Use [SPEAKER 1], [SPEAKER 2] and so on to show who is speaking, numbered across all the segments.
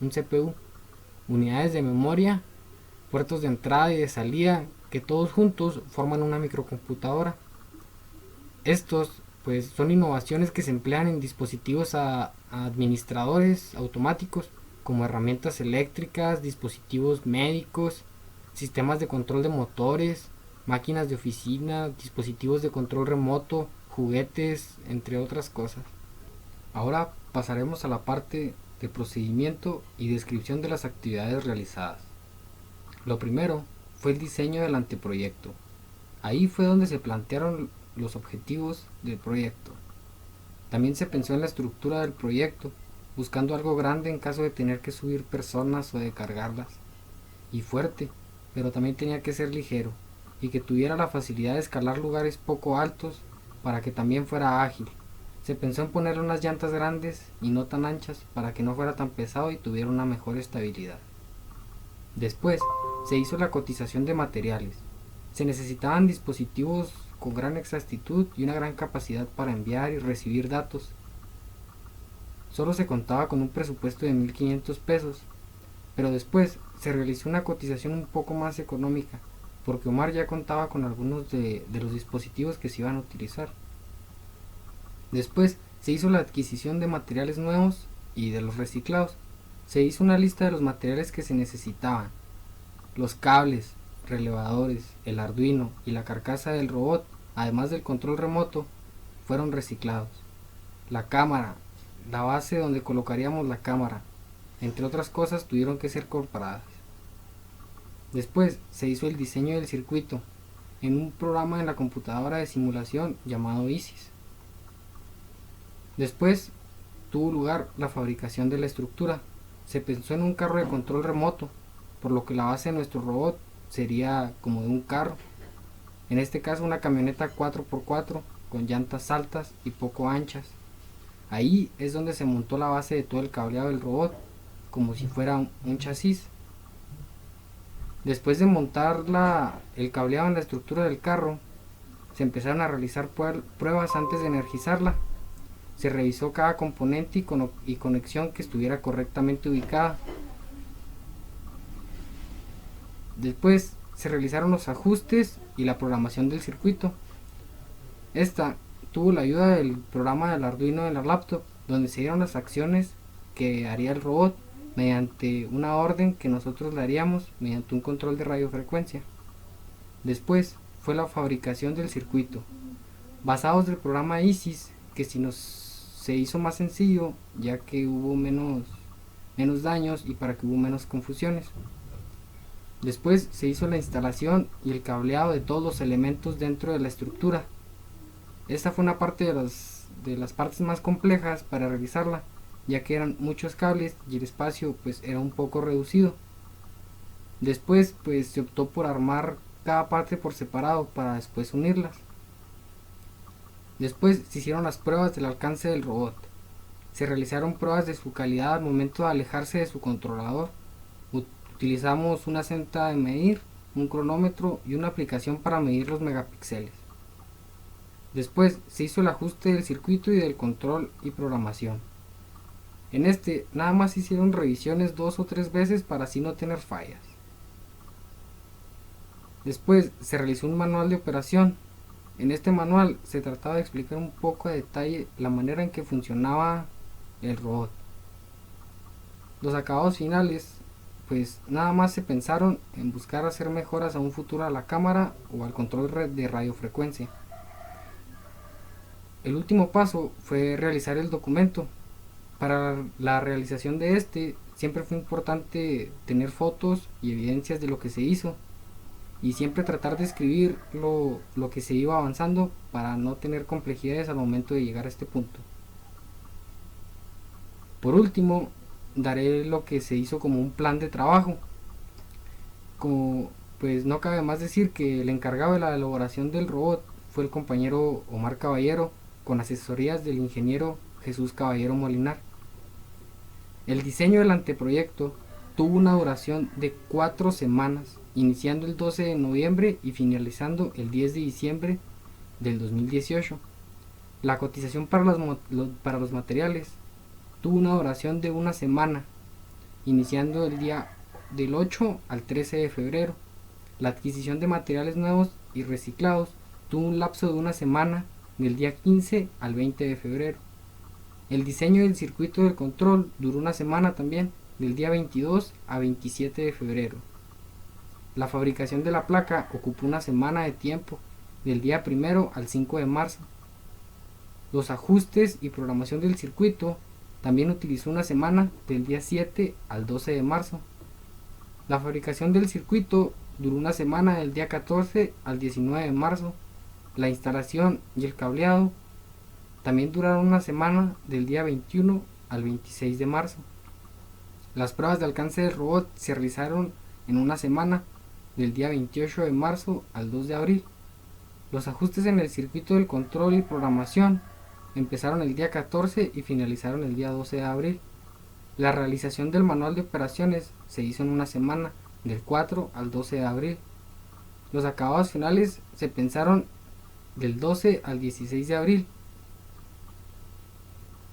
[SPEAKER 1] un CPU, unidades de memoria, puertos de entrada y de salida, que todos juntos forman una microcomputadora. Estos pues son innovaciones que se emplean en dispositivos a administradores automáticos como herramientas eléctricas, dispositivos médicos, sistemas de control de motores, máquinas de oficina, dispositivos de control remoto, juguetes, entre otras cosas. Ahora pasaremos a la parte de procedimiento y descripción de las actividades realizadas. Lo primero fue el diseño del anteproyecto. Ahí fue donde se plantearon los objetivos del proyecto. También se pensó en la estructura del proyecto, buscando algo grande en caso de tener que subir personas o de cargarlas, y fuerte, pero también tenía que ser ligero, y que tuviera la facilidad de escalar lugares poco altos para que también fuera ágil. Se pensó en ponerle unas llantas grandes y no tan anchas para que no fuera tan pesado y tuviera una mejor estabilidad. Después se hizo la cotización de materiales. Se necesitaban dispositivos con gran exactitud y una gran capacidad para enviar y recibir datos. Solo se contaba con un presupuesto de 1.500 pesos, pero después se realizó una cotización un poco más económica, porque Omar ya contaba con algunos de los dispositivos que se iban a utilizar. Después se hizo la adquisición de materiales nuevos y de los reciclados. Se hizo una lista de los materiales que se necesitaban. Los cables, relevadores, el Arduino y la carcasa del robot, además del control remoto, fueron reciclados. La cámara, la base donde colocaríamos la cámara, entre otras cosas, tuvieron que ser compradas. Después se hizo el diseño del circuito en un programa en la computadora de simulación llamado ISIS. Después tuvo lugar la fabricación de la estructura. Se pensó en un carro de control remoto, por lo que la base de nuestro robot sería como de un carro. En este caso una camioneta 4x4 con llantas altas y poco anchas. Ahí es donde se montó la base de todo el cableado del robot, como si fuera un chasis. Después de montar el cableado en la estructura del carro, se empezaron a realizar pruebas antes de energizarla. Se revisó cada componente y conexión que estuviera correctamente ubicada. Después se realizaron los ajustes y la programación del circuito. Esta tuvo la ayuda del programa del Arduino de la laptop, donde se dieron las acciones que haría el robot mediante una orden que nosotros le haríamos mediante un control de radiofrecuencia. Después fue la fabricación del circuito, basados del programa ISIS, que se hizo más sencillo ya que hubo menos daños y para que hubo menos confusiones. Después se hizo la instalación y el cableado de todos los elementos dentro de la estructura. Esta fue una parte de las partes más complejas para realizarla, ya que eran muchos cables y el espacio pues era un poco reducido. Después pues se optó por armar cada parte por separado para después unirlas. Después se hicieron las pruebas del alcance del robot. Se realizaron pruebas de su calidad al momento de alejarse de su controlador. Utilizamos una cinta de medir, un cronómetro y una aplicación para medir los megapíxeles. Después se hizo el ajuste del circuito y del control y programación. En este nada más se hicieron revisiones 2 o 3 veces para así no tener fallas. Después se realizó un manual de operación. En este manual se trataba de explicar un poco a detalle la manera en que funcionaba el robot. Los acabados finales pues nada más se pensaron en buscar hacer mejoras a un futuro a la cámara o al control de radiofrecuencia. El último paso fue realizar el documento. Para la realización de este siempre fue importante tener fotos y evidencias de lo que se hizo y siempre tratar de escribir lo que se iba avanzando para no tener complejidades al momento de llegar a este punto. Por último, daré lo que se hizo como un plan de trabajo. Como pues no cabe más decir que el encargado de la elaboración del robot fue el compañero Omar Caballero, con asesorías del ingeniero Jesús Caballero Molinar. El diseño del anteproyecto tuvo una duración de 4 semanas, iniciando el 12 de noviembre y finalizando el 10 de diciembre del 2018. La cotización para los materiales tuvo una duración de una semana. iniciando el día del 8 al 13 de febrero. La adquisición de materiales nuevos y reciclados tuvo un lapso de una semana del día 15 al 20 de febrero. El diseño del circuito de control duró una semana también, del día 22 a 27 de febrero. La fabricación de la placa ocupó una semana de tiempo, del día 1 al 5 de marzo. Los ajustes y programación del circuito también utilizó una semana, del día 7 al 12 de marzo. La fabricación del circuito duró una semana, del día 14 al 19 de marzo. La instalación y el cableado también duraron una semana, del día 21 al 26 de marzo. Las pruebas de alcance del robot se realizaron en una semana, del día 28 de marzo al 2 de abril. Los ajustes en el circuito del control y programación empezaron el día 14 y finalizaron el día 12 de abril. La realización del manual de operaciones se hizo en una semana, del 4 al 12 de abril. Los acabados finales se pensaron del 12 al 16 de abril.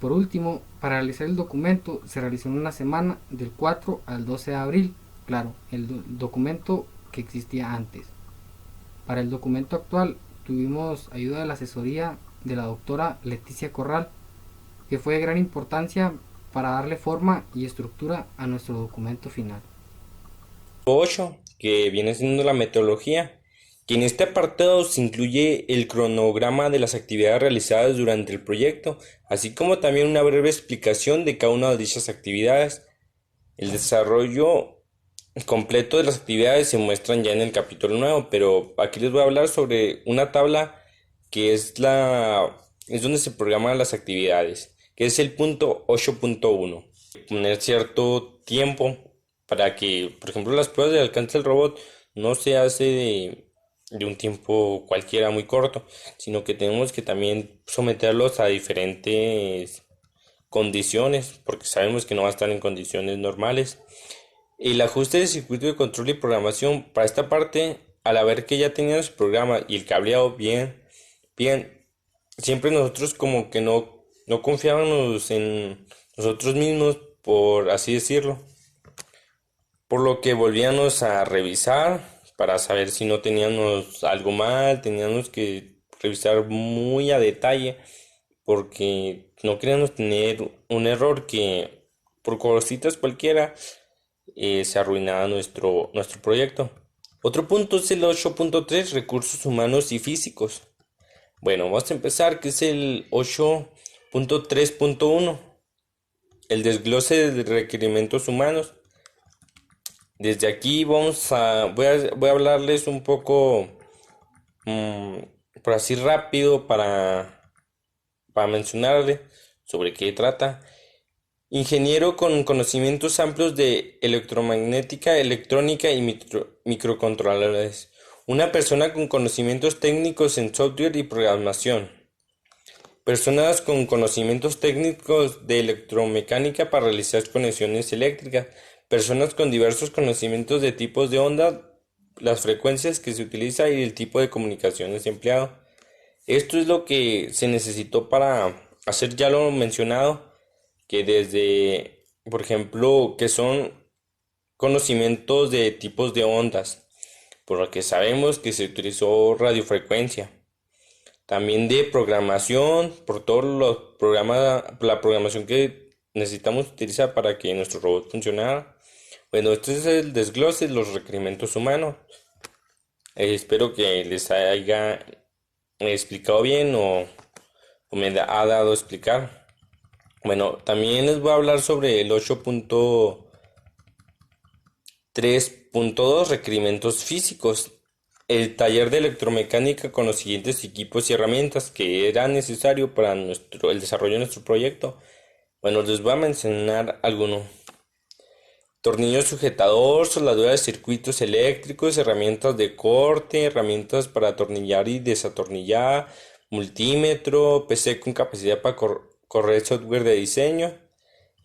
[SPEAKER 1] Por último, para realizar el documento se realizó en una semana, del 4 al 12 de abril. Claro, el documento que existía antes. Para el documento actual tuvimos ayuda de la asesoría de la doctora Leticia Corral, que fue de gran importancia para darle forma y estructura a nuestro documento final.
[SPEAKER 2] 8, que viene siendo la metodología, que en este apartado se incluye el cronograma de las actividades realizadas durante el proyecto, así como también una breve explicación de cada una de dichas actividades. El desarrollo completo de las actividades se muestran ya en el capítulo nuevo, pero aquí les voy a hablar sobre una tabla que es donde se programan las actividades, que es el punto 8.1. Poner cierto tiempo para que, por ejemplo, las pruebas de alcance del robot no se hace de un tiempo cualquiera muy corto, sino que tenemos que también someterlos a diferentes condiciones, porque sabemos que no va a estar en condiciones normales. El ajuste de circuito de control y programación, para esta parte, al haber que ya teníamos el programa y el cableado bien, siempre nosotros como que no confiábamos en nosotros mismos, por así decirlo. Por lo que volvíamos a revisar para saber si no teníamos algo mal, teníamos que revisar muy a detalle porque no queríamos tener un error que por cositas cualquiera se arruinaba nuestro proyecto. Otro punto es el 8.3, recursos humanos y físicos. Bueno, vamos a empezar, que es el 8.3.1, el desglose de requerimientos humanos. Desde aquí voy a hablarles un poco, mm, por así rápido, para mencionarle sobre qué trata. Ingeniero con conocimientos amplios de electromagnética, electrónica y microcontroladores. Una persona con conocimientos técnicos en software y programación. Personas con conocimientos técnicos de electromecánica para realizar conexiones eléctricas. Personas con diversos conocimientos de tipos de onda, las frecuencias que se utiliza y el tipo de comunicaciones empleado. Esto es lo que se necesitó para hacer ya lo mencionado, que desde, por ejemplo, que son conocimientos de tipos de ondas, por lo que sabemos que se utilizó radiofrecuencia. También de programación, por todos los programas, la programación que necesitamos utilizar para que nuestro robot funcionara. Bueno, este es el desglose de los requerimientos humanos. Espero que les haya explicado bien o me ha dado a explicar. Bueno, también les voy a hablar sobre el 8.3.2, requerimientos físicos. El taller de electromecánica con los siguientes equipos y herramientas que era necesario para el desarrollo de nuestro proyecto. Bueno, les voy a mencionar algunos. Tornillo sujetador, soldadura de circuitos eléctricos, herramientas de corte, herramientas para atornillar y desatornillar, multímetro, PC con capacidad para correr software de diseño,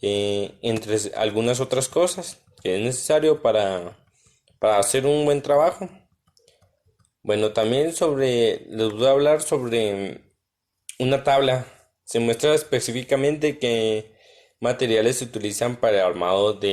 [SPEAKER 2] entre algunas otras cosas que es necesario para hacer un buen trabajo. Bueno, también les voy a hablar sobre una tabla. Se muestra específicamente qué materiales se utilizan para el armado de